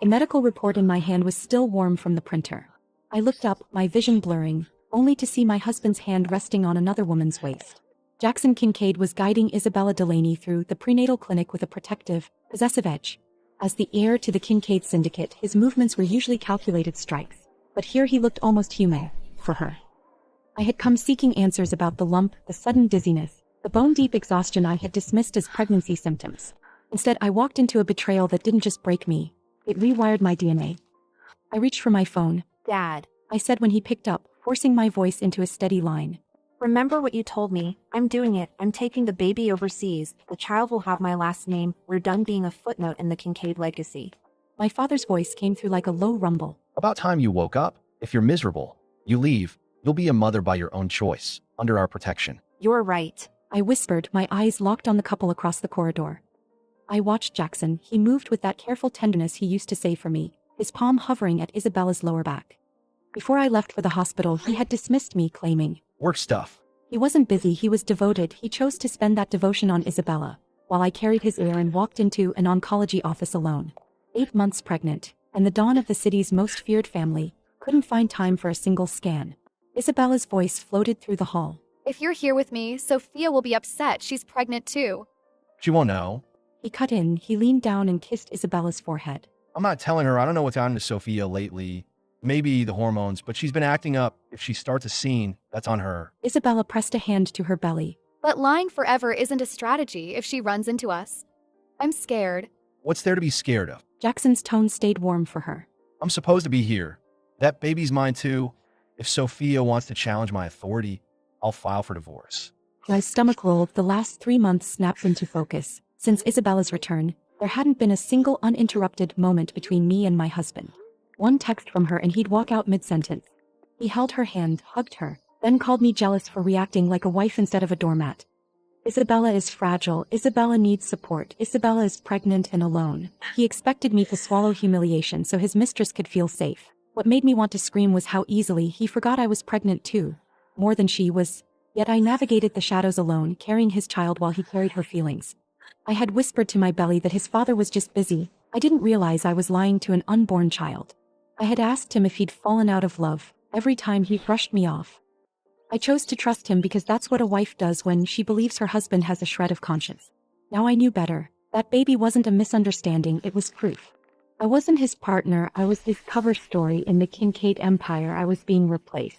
The medical report in my hand was still warm from the printer. I looked up, my vision blurring, only to see my husband's hand resting on another woman's waist. Jackson Kincaid was guiding Isabella Delaney through the prenatal clinic with a protective, possessive edge. As the heir to the Kincaid syndicate, his movements were usually calculated strikes, but here he looked almost human, for her. I had come seeking answers about the lump, the sudden dizziness, the bone-deep exhaustion I had dismissed as pregnancy symptoms. Instead, I walked into a betrayal that didn't just break me, it rewired my DNA. I reached for my phone. Dad, I said when he picked up, forcing my voice into a steady line. remember what you told me? I'm doing it. I'm taking the baby overseas. The child will have my last name. We're done being a footnote in the Kincaid legacy. My father's voice came through like a low rumble. About time you woke up. If you're miserable, you leave. You'll be a mother by your own choice, under our protection. You're right. I whispered, my eyes locked on the couple across the corridor. I watched Jackson. He moved with that careful tenderness he used to save for me, his palm hovering at Isabella's lower back. Before I left for the hospital, he had dismissed me, claiming, Work stuff. he wasn't busy, he was devoted. He chose to spend that devotion on Isabella, while I carried his heir and walked into an oncology office alone. 8 months pregnant, and the dawn of the city's most feared family, couldn't find time for a single scan. Isabella's voice floated through the hall. If you're here with me, Sophia will be upset. She's pregnant too. She won't know. He cut in, he leaned down and kissed Isabella's forehead. I'm not telling her. I don't know what's happened to Sophia lately. Maybe the hormones, but she's been acting up. If she starts a scene, that's on her. Isabella pressed a hand to her belly. But lying forever isn't a strategy if she runs into us. I'm scared. What's there to be scared of? Jackson's tone stayed warm for her. I'm supposed to be here. That baby's mine too. If Sophia wants to challenge my authority, I'll file for divorce. My stomach rolled. The last 3 months snapped into focus. Since Isabella's return, there hadn't been a single uninterrupted moment between me and my husband. One text from her and he'd walk out mid-sentence. He held her hand, hugged her, then called me jealous for reacting like a wife instead of a doormat. Isabella is fragile. Isabella needs support. Isabella is pregnant and alone. He expected me to swallow humiliation so his mistress could feel safe. What made me want to scream was how easily he forgot I was pregnant too. More than she was. Yet I navigated the shadows alone, carrying his child while he carried her feelings. I had whispered to my belly that his father was just busy. I didn't realize I was lying to an unborn child. I had asked him if he'd fallen out of love. Every time he brushed me off. I chose to trust him because that's what a wife does when she believes her husband has a shred of conscience. Now I knew better. That baby wasn't a misunderstanding, it was proof. I wasn't his partner, I was his cover story in the Kincaid empire. I was being replaced.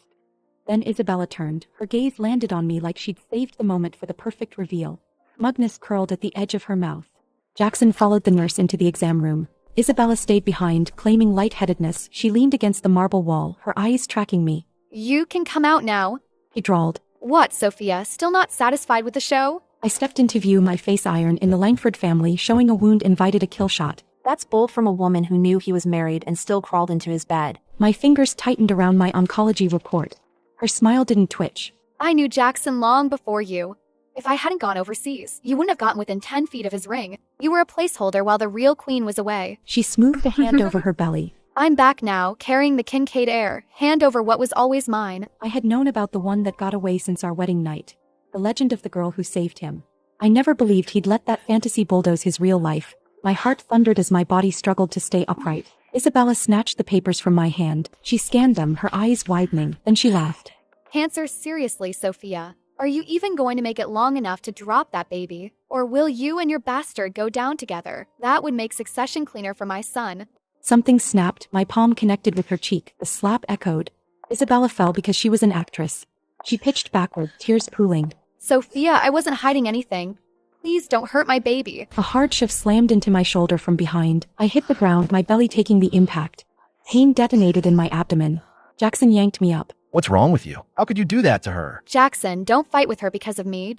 Then Isabella turned. Her gaze landed on me like she'd saved the moment for the perfect reveal. Smugness curled at the edge of her mouth. Jackson followed the nurse into the exam room. Isabella stayed behind, claiming lightheadedness. She leaned against the marble wall, her eyes tracking me. You can come out now. He drawled. What, Sophia? Still not satisfied with the show? I stepped into view, my face iron in the Langford family, showing a wound invited a kill shot. That's bold from a woman who knew he was married and still crawled into his bed. My fingers tightened around my oncology report. Her smile didn't twitch. I knew Jackson long before you. If I hadn't gone overseas, you wouldn't have gotten within 10 feet of his ring. You were a placeholder while the real queen was away. She smoothed a hand over her belly. I'm back now, carrying the Kincaid heir, hand over what was always mine. I had known about the one that got away since our wedding night. The legend of the girl who saved him. I never believed he'd let that fantasy bulldoze his real life. My heart thundered as my body struggled to stay upright. Isabella snatched the papers from my hand. She scanned them, her eyes widening. Then she laughed. Answer seriously, Sophia. Are you even going to make it long enough to drop that baby? Or will you and your bastard go down together? That would make succession cleaner for my son. Something snapped, my palm connected with her cheek. The slap echoed. Isabella fell because she was an actress. She pitched backward, tears pooling. Sophia, I wasn't hiding anything. Please don't hurt my baby. A hard shift slammed into my shoulder from behind. I hit the ground, my belly taking the impact. Pain detonated in my abdomen. Jackson yanked me up. What's wrong with you? How could you do that to her? Jackson, don't fight with her because of me.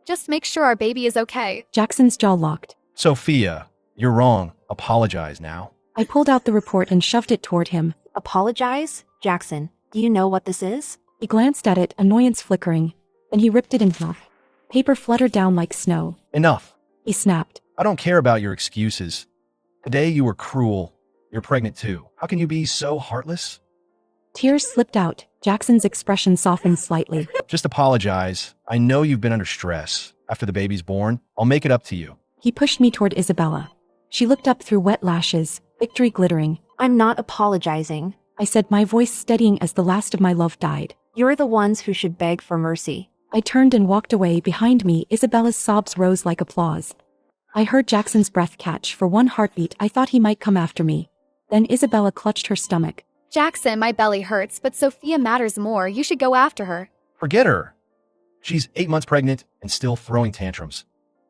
Just make sure our baby is okay. Jackson's jaw locked. Sophia, you're wrong. Apologize now. I pulled out the report and shoved it toward him. Apologize? Jackson, do you know what this is? He glanced at it, annoyance flickering. Then he ripped it in half. Paper fluttered down like snow. Enough. He snapped. I don't care about your excuses. Today you were cruel. You're pregnant too. How can you be so heartless? Tears slipped out. Jackson's expression softened slightly. Just apologize. I know you've been under stress. After the baby's born, I'll make it up to you. He pushed me toward Isabella. She looked up through wet lashes, victory glittering. I'm not apologizing. I said, my voice steadying as the last of my love died. You're the ones who should beg for mercy. I turned and walked away. Behind me, Isabella's sobs rose like applause. I heard Jackson's breath catch. For one heartbeat, I thought he might come after me. Then Isabella clutched her stomach. Jackson, my belly hurts, but Sophia matters more. You should go after her. Forget her. She's 8 months pregnant and still throwing tantrums.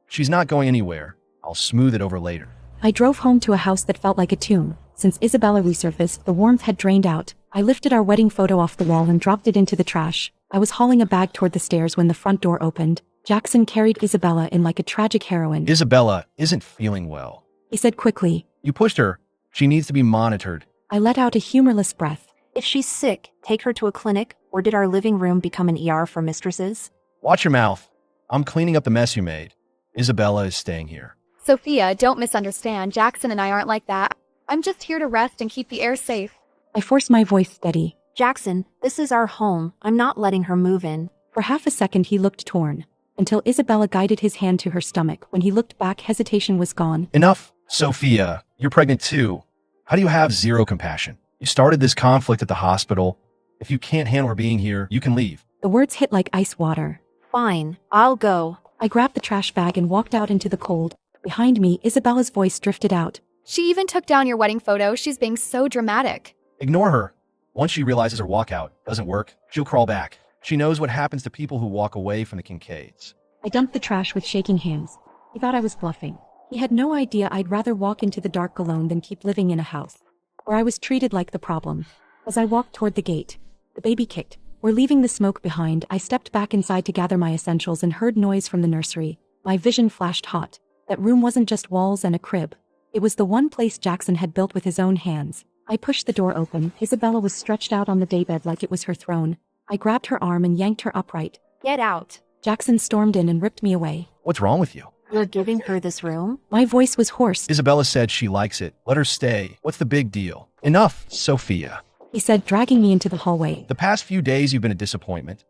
She's not going anywhere. I'll smooth it over later. I drove home to a house that felt like a tomb. Since Isabella resurfaced, the warmth had drained out. I lifted our wedding photo off the wall and dropped it into the trash. I was hauling a bag toward the stairs when the front door opened. Jackson carried Isabella in like a tragic heroine. Isabella isn't feeling well. He said quickly. You pushed her. She needs to be monitored. I let out a humorless breath. If she's sick, take her to a clinic, or did our living room become an ER for mistresses? Watch your mouth. I'm cleaning up the mess you made. Isabella is staying here. Sophia, don't misunderstand. Jackson and I aren't like that. I'm just here to rest and keep the air safe. I forced my voice steady. Jackson, this is our home. I'm not letting her move in. For half a second he looked torn, until Isabella guided his hand to her stomach. When he looked back, hesitation was gone. Enough. Sophia, you're pregnant too. How do you have zero compassion? You started this conflict at the hospital. If you can't handle her being here, you can leave. The words hit like ice water. Fine, I'll go. I grabbed the trash bag and walked out into the cold. Behind me, Isabella's voice drifted out. She even took down your wedding photo. She's being so dramatic. Ignore her. Once she realizes her walkout doesn't work, she'll crawl back. She knows what happens to people who walk away from the Kincaids. I dumped the trash with shaking hands. He thought I was bluffing. He had no idea I'd rather walk into the dark alone than keep living in a house where I was treated like the problem. As I walked toward the gate, the baby kicked. We're leaving the smoke behind. I stepped back inside to gather my essentials and heard noise from the nursery. My vision flashed hot. That room wasn't just walls and a crib. It was the one place Jackson had built with his own hands. I pushed the door open. Isabella was stretched out on the daybed like it was her throne. I grabbed her arm and yanked her upright. Get out. Jackson stormed in and ripped me away. What's wrong with you? You're giving her this room? My voice was hoarse. Isabella said she likes it. Let her stay. What's the big deal? Enough, Sophia. He said, dragging me into the hallway. The past few days you've been a disappointment.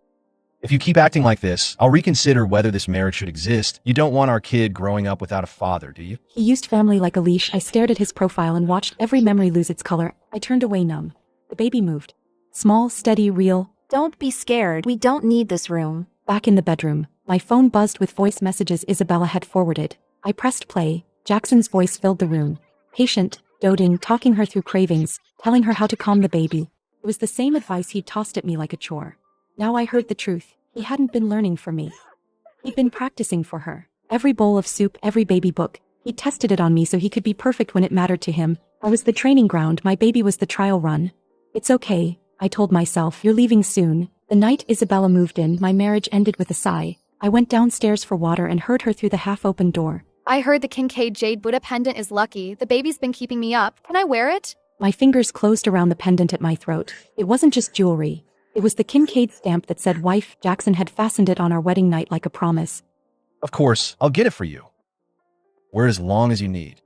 If you keep acting like this, I'll reconsider whether this marriage should exist. You don't want our kid growing up without a father, do you? He used family like a leash. I stared at his profile and watched every memory lose its color. I turned away numb. The baby moved. Small, steady, real. Don't be scared. We don't need this room. Back in the bedroom, my phone buzzed with voice messages Isabella had forwarded. I pressed play. Jackson's voice filled the room. Patient, doting, talking her through cravings, telling her how to calm the baby. It was the same advice he'd tossed at me like a chore. Now I heard the truth. He hadn't been learning for me. He'd been practicing for her. Every bowl of soup, every baby book. He tested it on me so he could be perfect when it mattered to him. I was the training ground. My baby was the trial run. It's okay, I told myself. You're leaving soon. The night Isabella moved in, my marriage ended with a sigh. I went downstairs for water and heard her through the half-open door. I heard the Kincaid Jade Buddha pendant is lucky. The baby's been keeping me up. Can I wear it? My fingers closed around the pendant at my throat. It wasn't just jewelry. It was the Kincaid stamp that said wife. Jackson had fastened it on our wedding night like a promise. Of course, I'll get it for you. Wear it as long as you need.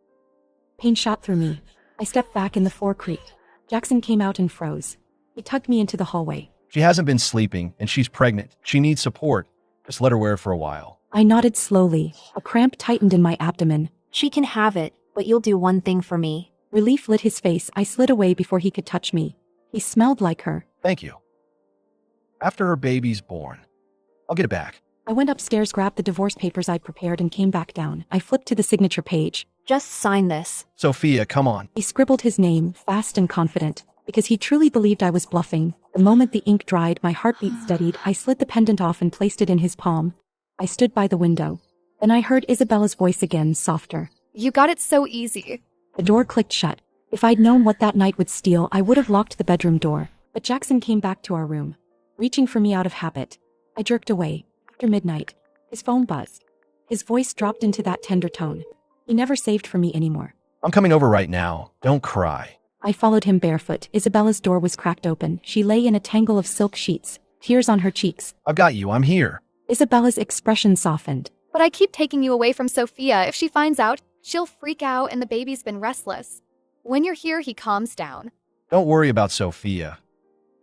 Pain shot through me. I stepped back and the floor creaked. Jackson came out and froze. He tugged me into the hallway. She hasn't been sleeping, and she's pregnant. She needs support. Just let her wear it for a while. I nodded slowly. A cramp tightened in my abdomen. She can have it, but you'll do one thing for me. Relief lit his face. I slid away before he could touch me. He smelled like her. Thank you. After her baby's born, I'll get it back. I went upstairs, grabbed the divorce papers I'd prepared, and came back down. I flipped to the signature page. Just sign this. Sophia, come on. He scribbled his name, fast and confident, because he truly believed I was bluffing. The moment the ink dried, my heartbeat steadied. I slid the pendant off and placed it in his palm. I stood by the window. Then I heard Isabella's voice again, softer. You got it so easy. The door clicked shut. If I'd known what that night would steal, I would have locked the bedroom door. But Jackson came back to our room, reaching for me out of habit. I jerked away. After midnight, his phone buzzed. His voice dropped into that tender tone. He never saved for me anymore. I'm coming over right now. Don't cry. I followed him barefoot. Isabella's door was cracked open. She lay in a tangle of silk sheets, tears on her cheeks. I've got you. I'm here. Isabella's expression softened. But I keep taking you away from Sophia. If she finds out, she'll freak out and the baby's been restless. When you're here, he calms down. Don't worry about Sophia.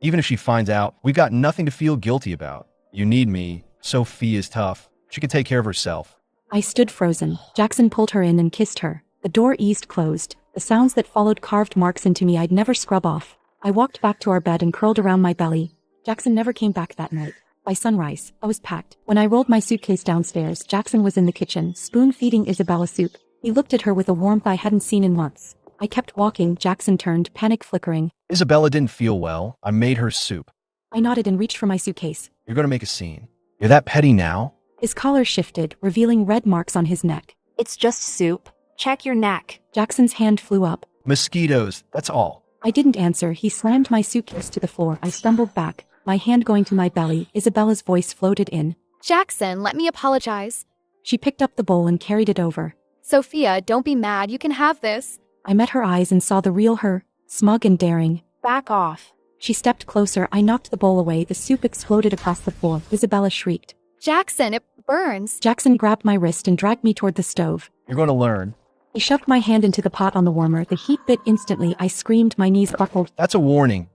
Even if she finds out, we've got nothing to feel guilty about. You need me. Sophia's tough. She can take care of herself. I stood frozen. Jackson pulled her in and kissed her. The door eased closed. The sounds that followed carved marks into me I'd never scrub off. I walked back to our bed and curled around my belly. Jackson never came back that night. By sunrise, I was packed. When I rolled my suitcase downstairs, Jackson was in the kitchen, spoon-feeding Isabella soup. He looked at her with a warmth I hadn't seen in months. I kept walking. Jackson turned, panic flickering. Isabella didn't feel well. I made her soup. I nodded and reached for my suitcase. You're going to make a scene. You're that petty now? His collar shifted, revealing red marks on his neck. It's just soup. Check your neck. Jackson's hand flew up. Mosquitoes, that's all. I didn't answer. He slammed my suitcase to the floor. I stumbled back, my hand going to my belly. Isabella's voice floated in. Jackson, let me apologize. She picked up the bowl and carried it over. Sophia, don't be mad. You can have this. I met her eyes and saw the real her, smug and daring. Back off. She stepped closer. I knocked the bowl away. The soup exploded across the floor. Isabella shrieked. Jackson, it burns. Jackson grabbed my wrist and dragged me toward the stove. You're going to learn. He shoved my hand into the pot on the warmer. The heat bit instantly. I screamed. My knees buckled. That's a warning.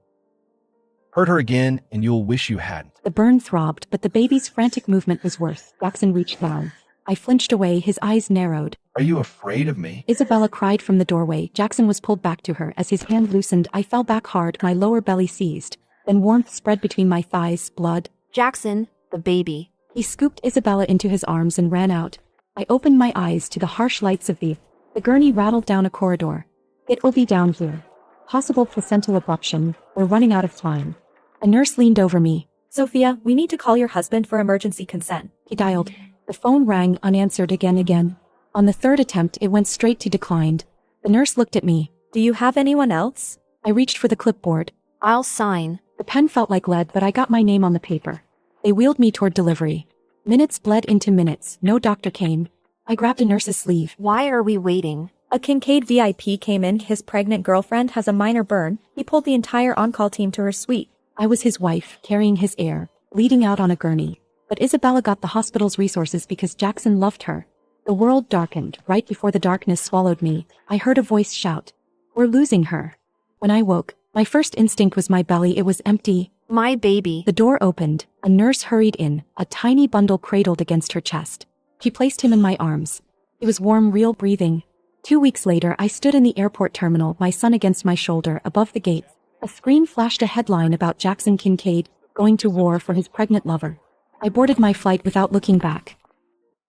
Hurt her again, and you'll wish you hadn't. The burn throbbed, but the baby's frantic movement was worse. Jackson reached down. I flinched away. His eyes narrowed. Are you afraid of me? Isabella cried from the doorway. Jackson was pulled back to her. As his hand loosened, I fell back hard. My lower belly seized. Then warmth spread between my thighs. Blood. Jackson, the baby. He scooped Isabella into his arms and ran out. I opened my eyes to the harsh lights of the gurney rattled down a corridor. It will be down here. Possible placental abruption. We're running out of time. A nurse leaned over me. Sophia, we need to call your husband for emergency consent. He dialed. The phone rang unanswered again. On the third attempt, it went straight to declined. The nurse looked at me. Do you have anyone else? I reached for the clipboard. I'll sign. The pen felt like lead, but I got my name on the paper. They wheeled me toward delivery. Minutes bled into minutes. No doctor came. I grabbed a nurse's sleeve. Why are we waiting? A Kincaid VIP came in. His pregnant girlfriend has a minor burn. He pulled the entire on-call team to her suite. I was his wife, carrying his heir, leading out on a gurney. But Isabella got the hospital's resources because Jackson loved her. The world darkened. Right before the darkness swallowed me, I heard a voice shout, "We're losing her." When I woke, my first instinct was my belly. It was empty. My baby. The door opened. A nurse hurried in, a tiny bundle cradled against her chest. She placed him in my arms. He was warm, real breathing. 2 weeks later, I stood in the airport terminal, my son against my shoulder, above the gates. A screen flashed a headline about Jackson Kincaid, going to war for his pregnant lover. I boarded my flight without looking back.